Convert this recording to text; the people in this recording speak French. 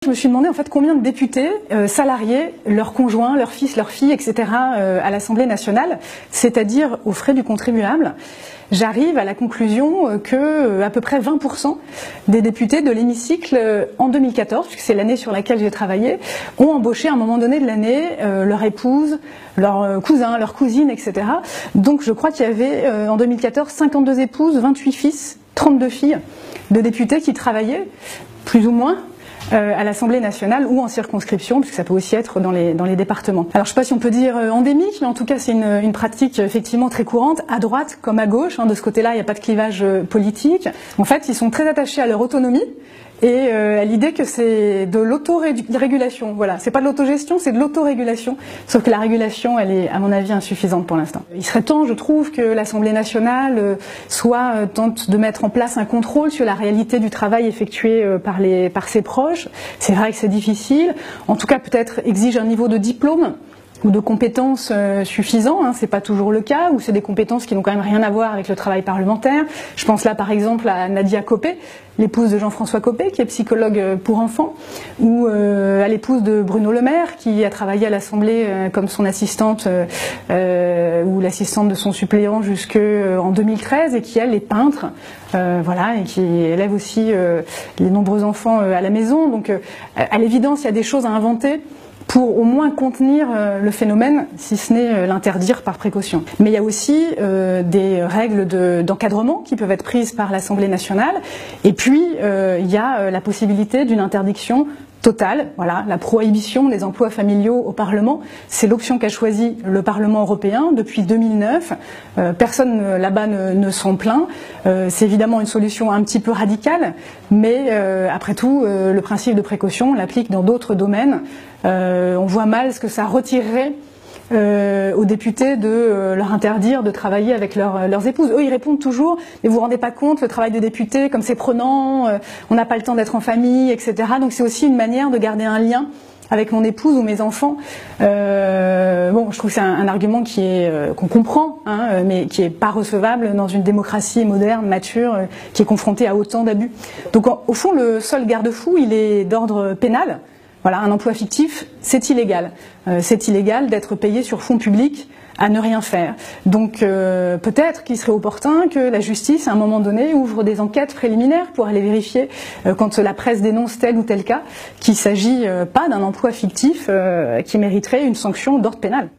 Je me suis demandé en fait combien de députés salariés, leurs conjoints, leurs fils, leurs filles, etc. À l'Assemblée nationale, c'est-à-dire aux frais du contribuable. J'arrive à la conclusion que à peu près 20% des députés de l'hémicycle en 2014, puisque c'est l'année sur laquelle j'ai travaillé, ont embauché à un moment donné de l'année leur épouse, leur cousin, leur cousine, etc. Donc je crois qu'il y avait en 2014 52 épouses, 28 fils, 32 filles de députés qui travaillaient, plus ou moins, à l'Assemblée nationale ou en circonscription, puisque ça peut aussi être dans les départements. Alors je ne sais pas si on peut dire endémique, mais en tout cas c'est une pratique effectivement très courante, à droite comme à gauche. De ce côté-là, il n'y a pas de clivage politique. En fait, ils sont très attachés à leur autonomie et à l'idée que c'est de l'autorégulation. Voilà, c'est pas de l'autogestion, c'est de l'autorégulation. Sauf que la régulation, elle est à mon avis insuffisante pour l'instant. Il serait temps, je trouve, que l'Assemblée nationale tente de mettre en place un contrôle sur la réalité du travail effectué par ses proches. C'est vrai que c'est difficile. En tout cas, peut-être exige un niveau de diplôme ou de compétences suffisants, c'est pas toujours le cas, ou c'est des compétences qui n'ont quand même rien à voir avec le travail parlementaire. Je pense là par exemple à Nadia Copé, l'épouse de Jean-François Copé, qui est psychologue pour enfants, ou à l'épouse de Bruno Le Maire, qui a travaillé à l'Assemblée comme son assistante ou l'assistante de son suppléant jusqu'en 2013, et qui elle est peintre, voilà, et qui élève aussi les nombreux enfants à la maison. Donc à l'évidence, il y a des choses à inventer pour au moins contenir le phénomène, si ce n'est l'interdire par précaution. Mais il y a aussi des règles d'encadrement qui peuvent être prises par l'Assemblée nationale, et puis il y a la possibilité d'une interdiction totale, voilà, la prohibition des emplois familiaux au Parlement. C'est l'option qu'a choisie le Parlement européen depuis 2009. Personne là-bas ne s'en plaint. C'est évidemment une solution un petit peu radicale, mais après tout, le principe de précaution, on l'applique dans d'autres domaines. On voit mal ce que ça retirerait aux députés de leur interdire de travailler avec leurs épouses. Eux, ils répondent toujours, mais vous vous rendez pas compte, le travail de député, comme c'est prenant, on n'a pas le temps d'être en famille, etc. Donc c'est aussi une manière de garder un lien avec mon épouse ou mes enfants. Bon, je trouve que c'est un argument qu'on comprend, mais qui est pas recevable dans une démocratie moderne, mature, qui est confrontée à autant d'abus. Donc au fond, le seul garde-fou, il est d'ordre pénal. Voilà, un emploi fictif, c'est illégal. C'est illégal d'être payé sur fonds publics à ne rien faire. Donc peut-être qu'il serait opportun que la justice, à un moment donné, ouvre des enquêtes préliminaires pour aller vérifier, quand la presse dénonce tel ou tel cas, qu'il ne s'agit pas d'un emploi fictif qui mériterait une sanction d'ordre pénal.